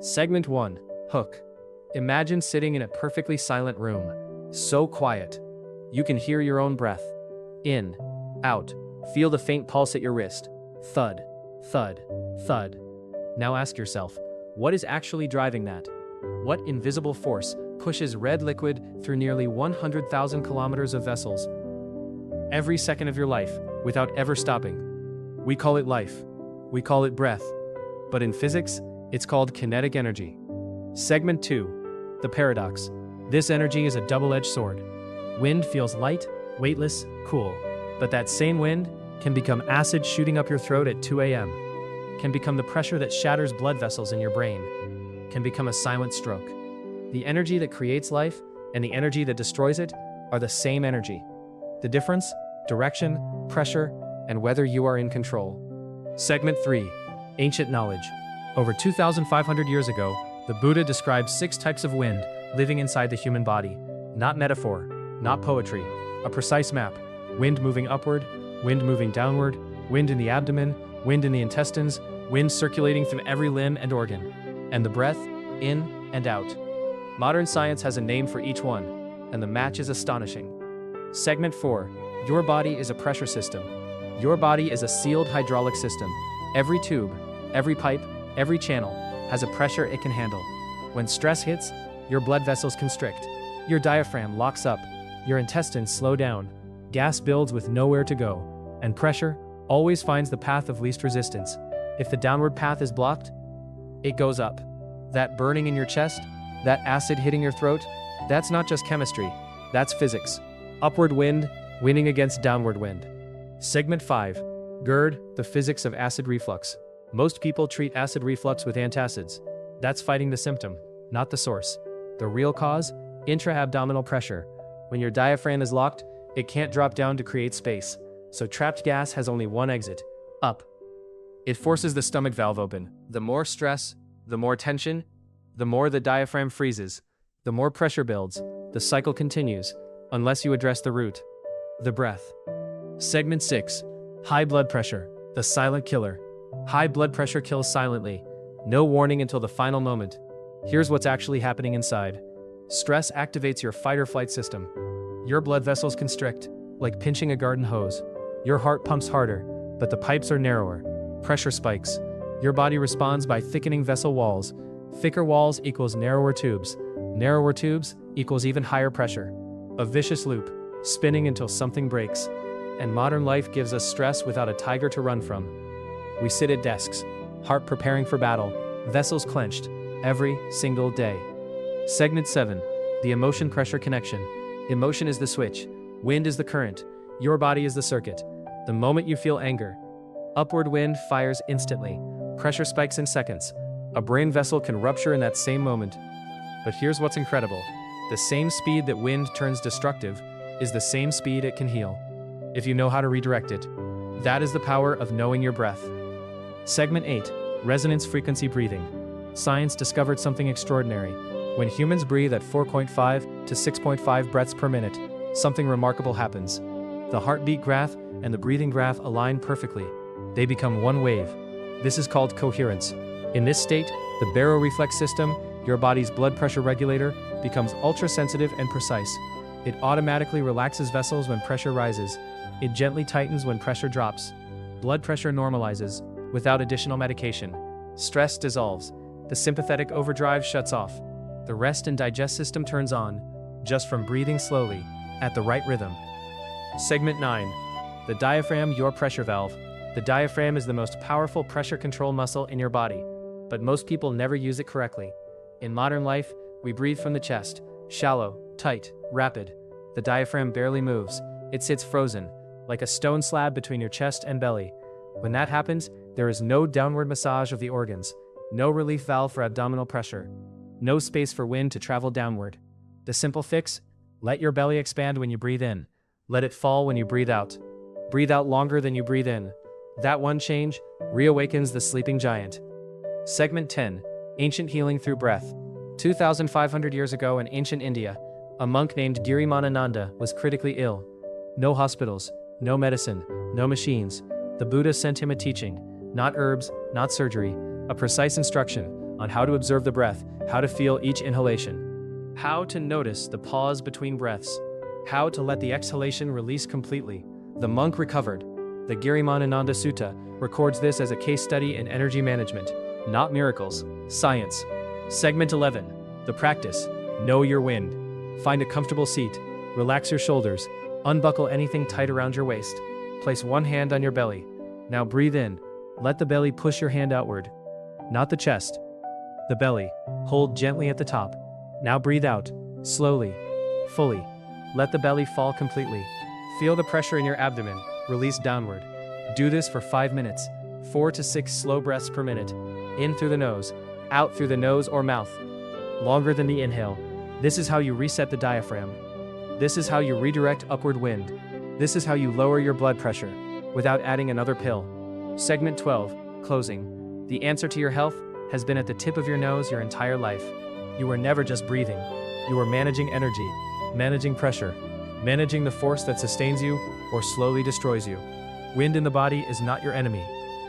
Segment 1. Hook. Imagine sitting in a perfectly silent room. So quiet. You can hear your own breath. In, out. Feel the faint pulse at your wrist. Thud, thud, thud. Now ask yourself, what is actually driving that? What invisible force pushes red liquid through nearly 100,000 kilometers of vessels every second of your life without ever stopping? We call it life. We call it breath. But in physics, it's called kinetic energy. Segment 2. The paradox. This energy is a double-edged sword. Wind feels light, weightless, cool. But that same wind can become acid shooting up your throat at 2 a.m. Can become the pressure that shatters blood vessels in your brain. Can become a silent stroke. The energy that creates life and the energy that destroys it are the same energy. The difference? Direction, pressure, and whether you are in control. Segment 3. Ancient knowledge. Over 2,500 years ago, the Buddha described 6 types of wind living inside the human body. Not metaphor, not poetry, a precise map. Wind moving upward, wind moving downward, wind in the abdomen, wind in the intestines, wind circulating through every limb and organ. And the breath, in and out. Modern science has a name for each one, and the match is astonishing. Segment 4. Your body is a pressure system. Your body is a sealed hydraulic system. Every tube, every pipe, every channel has a pressure it can handle. When stress hits, your blood vessels constrict. Your diaphragm locks up. Your intestines slow down. Gas builds with nowhere to go. And pressure always finds the path of least resistance. If the downward path is blocked, it goes up. That burning in your chest, that acid hitting your throat, that's not just chemistry, that's physics. Upward wind, winning against downward wind. Segment 5. GERD, the physics of acid reflux. Most people treat acid reflux with antacids. That's fighting the symptom, not the source. The real cause? Intra-abdominal pressure. When your diaphragm is locked, it can't drop down to create space. So trapped gas has only one exit, up. It forces the stomach valve open. The more stress, the more tension, the more the diaphragm freezes, the more pressure builds. The cycle continues, unless you address the root. The breath. Segment 6. High blood pressure, the silent killer. High blood pressure kills silently. No warning until the final moment. Here's what's actually happening inside. Stress activates your fight-or-flight system. Your blood vessels constrict, like pinching a garden hose. Your heart pumps harder, but the pipes are narrower. Pressure spikes. Your body responds by thickening vessel walls. Thicker walls equals narrower tubes. Narrower tubes equals even higher pressure. A vicious loop, spinning until something breaks. And modern life gives us stress without a tiger to run from. We sit at desks, heart preparing for battle, vessels clenched, every single day. Segment 7. The emotion-pressure connection. Emotion is the switch. Wind is the current. Your body is the circuit. The moment you feel anger, upward wind fires instantly. Pressure spikes in seconds. A brain vessel can rupture in that same moment. But here's what's incredible. The same speed that wind turns destructive is the same speed it can heal, if you know how to redirect it. That is the power of knowing your breath. Segment 8. Resonance frequency breathing. Science discovered something extraordinary. When humans breathe at 4.5 to 6.5 breaths per minute, something remarkable happens. The heartbeat graph and the breathing graph align perfectly. They become one wave. This is called coherence. In this state, the baroreflex system, your body's blood pressure regulator, becomes ultra-sensitive and precise. It automatically relaxes vessels when pressure rises. It gently tightens when pressure drops. Blood pressure normalizes without additional medication. Stress dissolves. The sympathetic overdrive shuts off. The rest and digest system turns on, just from breathing slowly, at the right rhythm. Segment 9. The diaphragm, your pressure valve. The diaphragm is the most powerful pressure control muscle in your body, but most people never use it correctly. In modern life, we breathe from the chest, shallow, tight, rapid. The diaphragm barely moves. It sits frozen, like a stone slab between your chest and belly. When that happens, there is no downward massage of the organs, no relief valve for abdominal pressure, no space for wind to travel downward. The simple fix? Let your belly expand when you breathe in. Let it fall when you breathe out. Breathe out longer than you breathe in. That one change reawakens the sleeping giant. Segment 10. Ancient healing through breath. 2,500 years ago in ancient India, a monk named Girimanananda was critically ill. No hospitals, no medicine, no machines. The Buddha sent him a teaching. Not herbs, not surgery. A precise instruction. on how to observe the breath, how to feel each inhalation, how to notice the pause between breaths, how to let the exhalation release completely. The monk recovered. The Girimanananda Sutta records this as a case study in energy management, not miracles, science. Segment 11. The practice. Know your wind. Find a comfortable seat. Relax your shoulders. Unbuckle anything tight around your waist. Place one hand on your belly. Now breathe in. Let the belly push your hand outward. Not the chest. The belly. Hold gently at the top. Now breathe out. Slowly. Fully. Let the belly fall completely. Feel the pressure in your abdomen. Release downward. Do this for 5 minutes. 4 to 6 slow breaths per minute. In through the nose. Out through the nose or mouth. Longer than the inhale. This is how you reset the diaphragm. This is how you redirect upward wind. This is how you lower your blood pressure without adding another pill. Segment 12. Closing. The answer to your health has been at the tip of your nose your entire life. You were never just breathing. You were managing energy, managing pressure, managing the force that sustains you or slowly destroys you. Wind in the body is not your enemy.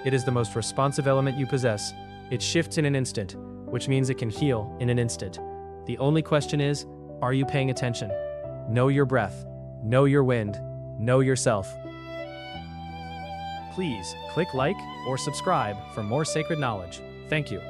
It is the most responsive element you possess. It shifts in an instant, which means it can heal in an instant. The only question is, are you paying attention? Know your breath. Know your wind. Know yourself. Please click like or subscribe for more sacred knowledge. Thank you.